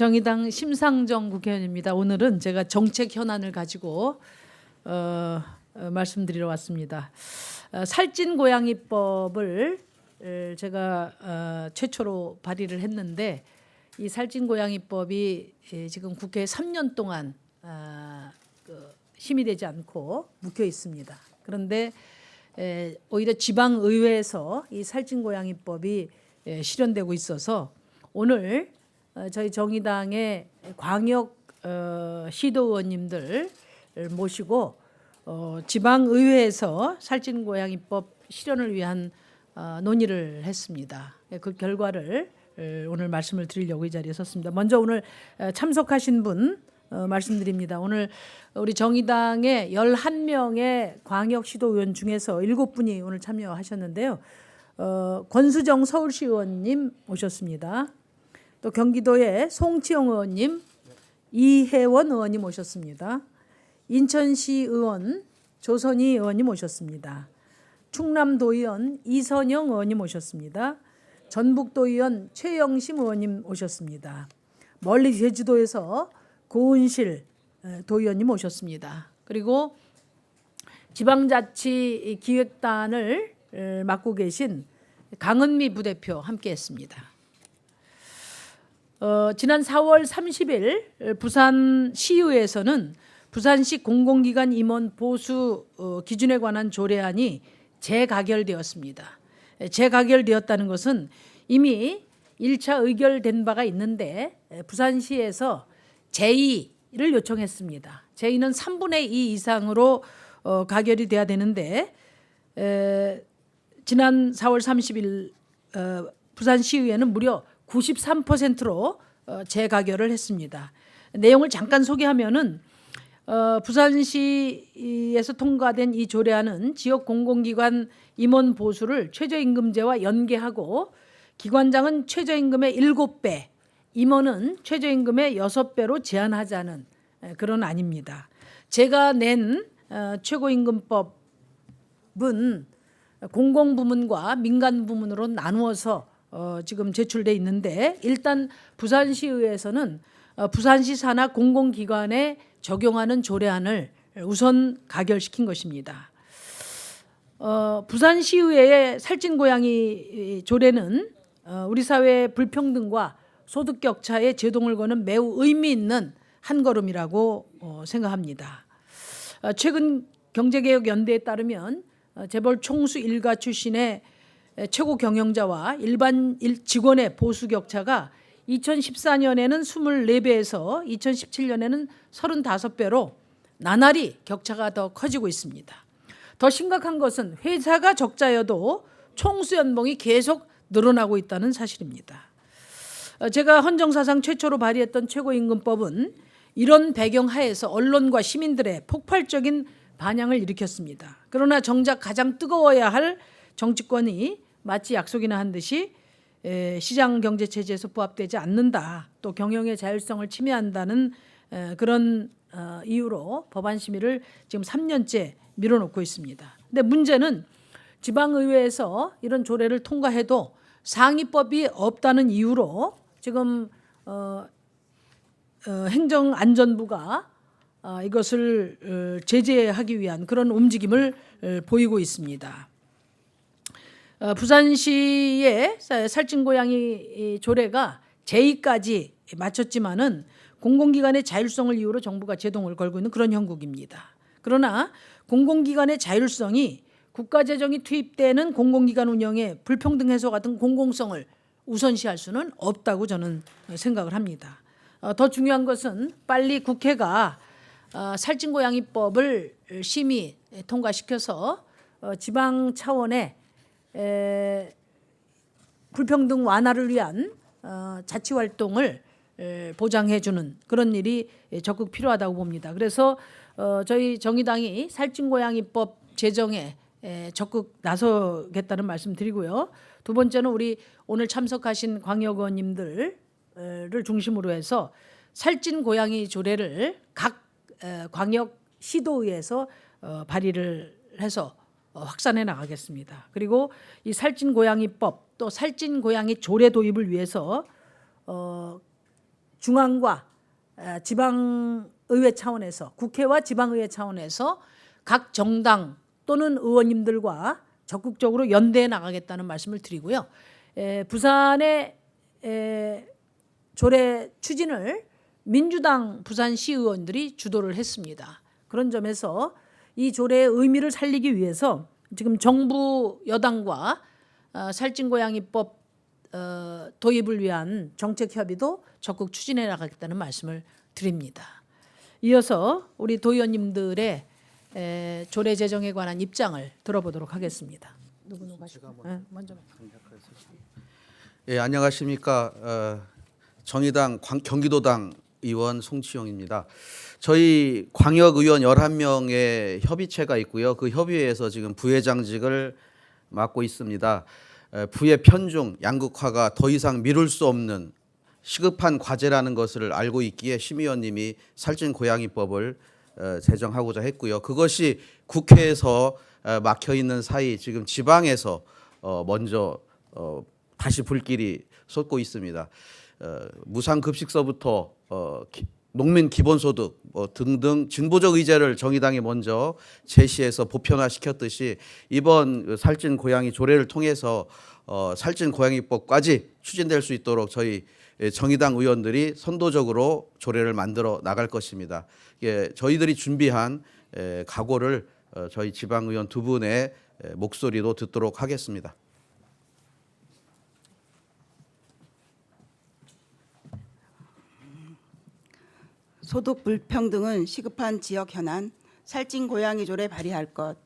정의당 심상정 국회의원입니다. 오늘은 제가 정책 현안을 가지고 말씀드리러 왔습니다. 살찐고양이법을 제가 최초로 발의를 했는데 이 살찐고양이법이 지금 국회에 3년 동안 심의되지 않고 묵혀 있습니다. 그런데 오히려 지방의회에서 이 살찐고양이법이 실현되고 있어서 오늘 저희 정의당의 광역 시도의원님들 모시고 지방의회에서 살찐고양이법 실현을 위한 논의를 했습니다. 그 결과를 오늘 말씀을 드리려고 이 자리에 섰습니다. 먼저 오늘 참석하신 분 말씀드립니다. 오늘 우리 정의당의 11명의 광역시도의원 중에서 7분이 오늘 참여하셨는데요. 권수정 서울시 의원님 오셨습니다. 또 경기도의 송치영 의원님, 이혜원 의원님 오셨습니다. 인천시 의원 조선희 의원님 오셨습니다. 충남도의원 이선영 의원님 오셨습니다. 전북도의원 최영심 의원님 오셨습니다. 멀리 제주도에서 고은실 도의원님 오셨습니다. 그리고 지방자치 기획단을 맡고 계신 강은미 부대표 함께했습니다. 지난 4월 30일 부산시의회에서는 부산시 공공기관 임원 보수 기준에 관한 조례안이 재가결되었습니다. 재가결되었다는 것은 이미 1차 의결된 바가 있는데 부산시에서 제2를 요청했습니다. 제2는 3분의 2 이상으로 가결이 돼야 되는데 지난 4월 30일 부산시의회는 무려 93%로 재가결을 했습니다. 내용을 잠깐 소개하면은 부산시에서 통과된 이 조례안은 지역 공공기관 임원 보수를 최저임금제와 연계하고 기관장은 최저임금의 7배, 임원은 최저임금의 6배로 제한하자는 그런 안입니다. 제가 낸 최고임금법은 공공부문과 민간부문으로 나누어서 지금 제출돼 있는데 일단 부산시의회에서는 부산시 산하 공공기관에 적용하는 조례안을 우선 가결시킨 것입니다. 부산시의회의 살찐고양이 조례는 우리 사회의 불평등과 소득격차에 제동을 거는 매우 의미 있는 한 걸음이라고 생각합니다. 최근 경제개혁연대에 따르면 재벌 총수 일가 출신의 최고 경영자와 일반 직원의 보수 격차가 2014년에는 24배에서 2017년에는 35배로 나날이 격차가 더 커지고 있습니다. 더 심각한 것은 회사가 적자여도 총수 연봉이 계속 늘어나고 있다는 사실입니다. 제가 헌정사상 최초로 발의했던 최고임금법은 이런 배경 하에서 언론과 시민들의 폭발적인 반향을 일으켰습니다. 그러나 정작 가장 뜨거워야 할 정치권이 마치 약속이나 한 듯이 시장 경제 체제에서 부합되지 않는다, 또 경영의 자율성을 침해한다는 그런 이유로 법안 심의를 지금 3년째 밀어놓고 있습니다. 근데 문제는 지방의회에서 이런 조례를 통과해도 상위법이 없다는 이유로 지금 행정안전부가 이것을 제재하기 위한 그런 움직임을 보이고 있습니다. 부산시의 살찐고양이 조례가 제2까지 마쳤지만은 공공기관의 자율성을 이유로 정부가 제동을 걸고 있는 그런 형국입니다. 그러나 공공기관의 자율성이 국가재정이 투입되는 공공기관 운영의 불평등 해소 같은 공공성을 우선시할 수는 없다고 저는 생각을 합니다. 더 중요한 것은 빨리 국회가 살찐고양이법을 심의 통과시켜서 지방 차원의 불평등 완화를 위한 자치활동을 보장해주는 그런 일이 적극 필요하다고 봅니다. 그래서 저희 정의당이 살찐고양이법 제정에 적극 나서겠다는 말씀 드리고요. 두 번째는 우리 오늘 참석하신 광역의원님들을 중심으로 해서 살찐고양이 조례를 각 광역 시도의회에서 발의를 해서 확산해 나가겠습니다. 그리고 이 살찐고양이법 또 살찐고양이 조례 도입을 위해서 중앙과 지방의회 차원에서, 국회와 지방의회 차원에서 각 정당 또는 의원님들과 적극적으로 연대해 나가겠다는 말씀을 드리고요. 부산의 조례 추진을 민주당 부산시 의원들이 주도를 했습니다. 그런 점에서 이 조례의 의미를 살리기 위해서 지금 정부 여당과 살찐고양이법 도입을 위한 정책 협의도 적극 추진해 나가겠다는 말씀을 드립니다. 이어서 우리 도의원님들의 조례 제정에 관한 입장을 들어보도록 하겠습니다. 누구 먼저. 예, 안녕하십니까. 정의당 경기도당 의원 송치용입니다. 저희 광역의원 11명의 협의체가 있고요. 그 협의회에서 지금 부회장직을 맡고 있습니다. 부의 편중, 양극화가 더 이상 미룰 수 없는 시급한 과제라는 것을 알고 있기에 심의원님이 살찐고양이법을 제정하고자 했고요. 그것이 국회에서 막혀 있는 사이 지금 지방에서 먼저 다시 불길이 솟고 있습니다. 무상급식서부터 농민 기본소득 등등 진보적 의제를 정의당이 먼저 제시해서 보편화시켰듯이 이번 살찐 고양이 조례를 통해서 살찐 고양이법까지 추진될 수 있도록 저희 정의당 의원들이 선도적으로 조례를 만들어 나갈 것입니다. 저희들이 준비한 각오를 저희 지방의원 두 분의 목소리도 듣도록 하겠습니다. 소득 불평등은 시급한 지역 현안, 살찐 고양이 조례 발의할 것.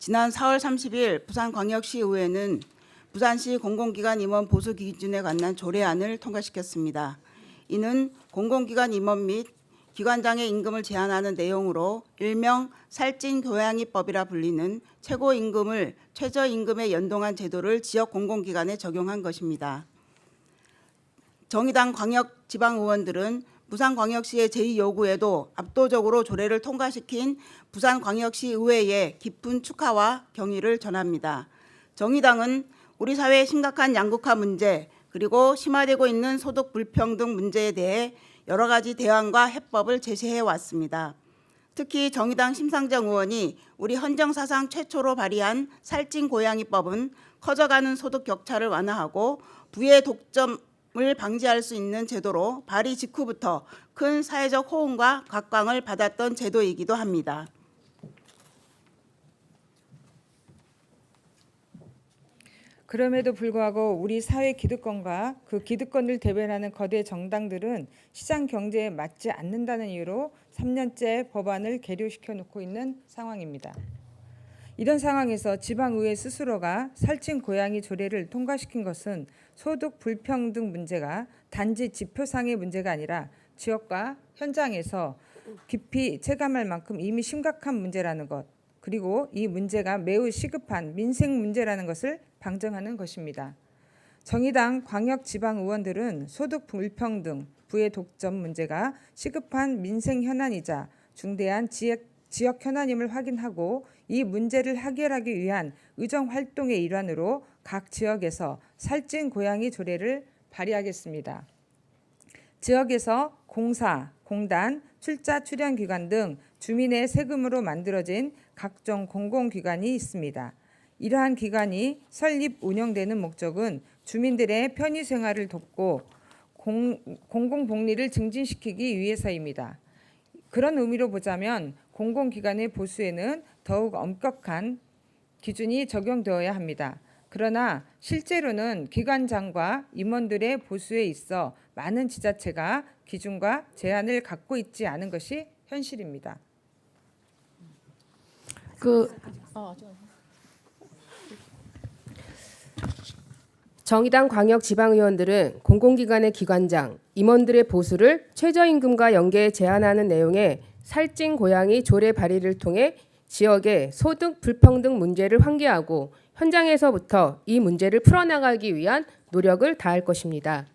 지난 4월 30일 부산광역시의회는 부산시 공공기관 임원 보수 기준에 관한 조례안을 통과시켰습니다. 이는 공공기관 임원 및 기관장의 임금을 제한하는 내용으로 일명 살찐 고양이법이라 불리는 최고임금을 최저임금에 연동한 제도를 지역 공공기관에 적용한 것입니다. 정의당 광역 지방의원들은 부산광역시의 제2요구에도 압도적으로 조례를 통과시킨 부산광역시 의회에 깊은 축하와 경의를 전합니다. 정의당은 우리 사회의 심각한 양극화 문제 그리고 심화되고 있는 소득 불평등 문제에 대해 여러 가지 대안과 해법을 제시해 왔습니다. 특히 정의당 심상정 의원이 우리 헌정사상 최초로 발의한 살찐 고양이법은 커져가는 소득 격차를 완화하고 부의 독점을 방지할 수 있는 제도로 발의 직후부터 큰 사회적 호응과 각광을 받았던 제도이기도 합니다. 그럼에도 불구하고 우리 사회 기득권과 그 기득권을 대변하는 거대 정당들은 시장 경제에 맞지 않는다는 이유로 3년째 법안을 계류시켜 놓고 있는 상황입니다. 이런 상황에서 지방의회 스스로가 살찐 고양이 조례를 통과시킨 것은 소득 불평등 문제가 단지 지표상의 문제가 아니라 지역과 현장에서 깊이 체감할 만큼 이미 심각한 문제라는 것, 그리고 이 문제가 매우 시급한 민생 문제라는 것을 방증하는 것입니다. 정의당 광역지방의원들은 소득 불평등, 부의 독점 문제가 시급한 민생 현안이자 중대한 지역 현안임을 확인하고 이 문제를 해결하기 위한 의정 활동의 일환으로 각 지역에서 살찐 고양이 조례를 발의하겠습니다. 지역에서 공사, 공단, 출자 출연기관 등 주민의 세금으로 만들어진 각종 공공기관이 있습니다. 이러한 기관이 설립 운영되는 목적은 주민들의 편의 생활을 돕고 공공복리를 증진시키기 위해서입니다. 그런 의미로 보자면 공공기관의 보수에는 더욱 엄격한 기준이 적용되어야 합니다. 그러나 실제로는 기관장과 임원들의 보수에 있어 많은 지자체가 기준과 제한을 갖고 있지 않은 것이 현실입니다. 정의당 광역지방의원들은 공공기관의 기관장, 임원들의 보수를 최저임금과 연계해 제한하는 내용의 살찐 고양이 조례 발의를 통해 지역의 소득 불평등 문제를 환기하고 현장에서부터 이 문제를 풀어나가기 위한 노력을 다할 것입니다.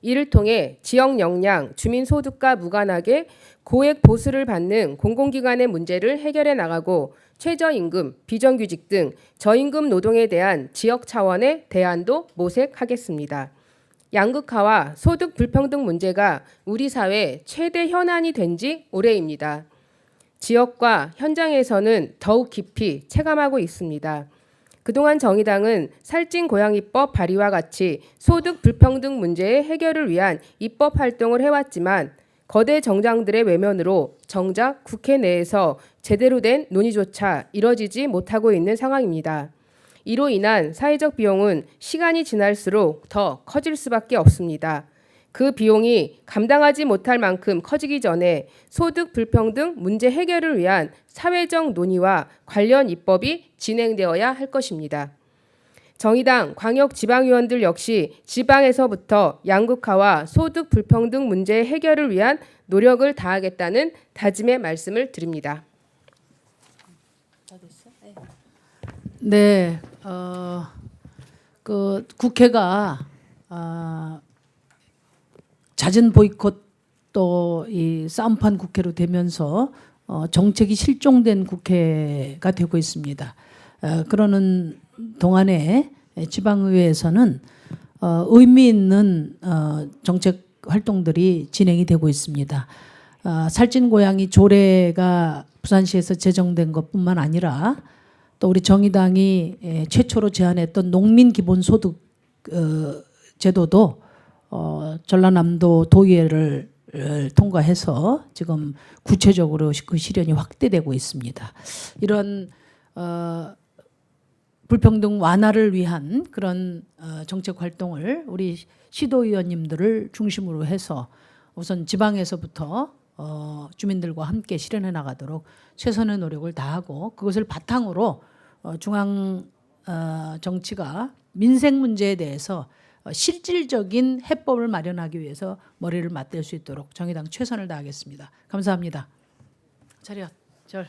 이를 통해 지역 역량, 주민 소득과 무관하게 고액 보수를 받는 공공기관의 문제를 해결해 나가고 최저임금, 비정규직 등 저임금 노동에 대한 지역 차원의 대안도 모색하겠습니다. 양극화와 소득 불평등 문제가 우리 사회 최대 현안이 된 지 오래입니다. 지역과 현장에서는 더욱 깊이 체감하고 있습니다. 그동안 정의당은 살찐고양이법 발의와 같이 소득 불평등 문제의 해결을 위한 입법 활동을 해왔지만 거대 정당들의 외면으로 정작 국회 내에서 제대로 된 논의조차 이뤄지지 못하고 있는 상황입니다. 이로 인한 사회적 비용은 시간이 지날수록 더 커질 수밖에 없습니다. 그 비용이 감당하지 못할 만큼 커지기 전에 소득 불평등 문제 해결을 위한 사회적 논의와 관련 입법이 진행되어야 할 것입니다. 정의당 광역지방의원들 역시 지방에서부터 양극화와 소득 불평등 문제 해결을 위한 노력을 다하겠다는 다짐의 말씀을 드립니다. 네, 그 국회가 잦은 보이콧 또 이 싸움판 국회로 되면서 정책이 실종된 국회가 되고 있습니다. 그러는 동안에 지방의회에서는 의미 있는 정책 활동들이 진행이 되고 있습니다. 살찐고양이 조례가 부산시에서 제정된 것뿐만 아니라 또 우리 정의당이 최초로 제안했던 농민 기본소득 제도도 전라남도 도의회를 통과해서 지금 구체적으로 그 실현이 확대되고 있습니다. 이런 불평등 완화를 위한 그런 정책 활동을 우리 시도의원님들을 중심으로 해서 우선 지방에서부터 주민들과 함께 실현해 나가도록 최선의 노력을 다하고 그것을 바탕으로 중앙 정치가 민생 문제에 대해서 실질적인 해법을 마련하기 위해서 머리를 맞댈 수 있도록 정의당 최선을 다하겠습니다. 감사합니다. 차렷 절.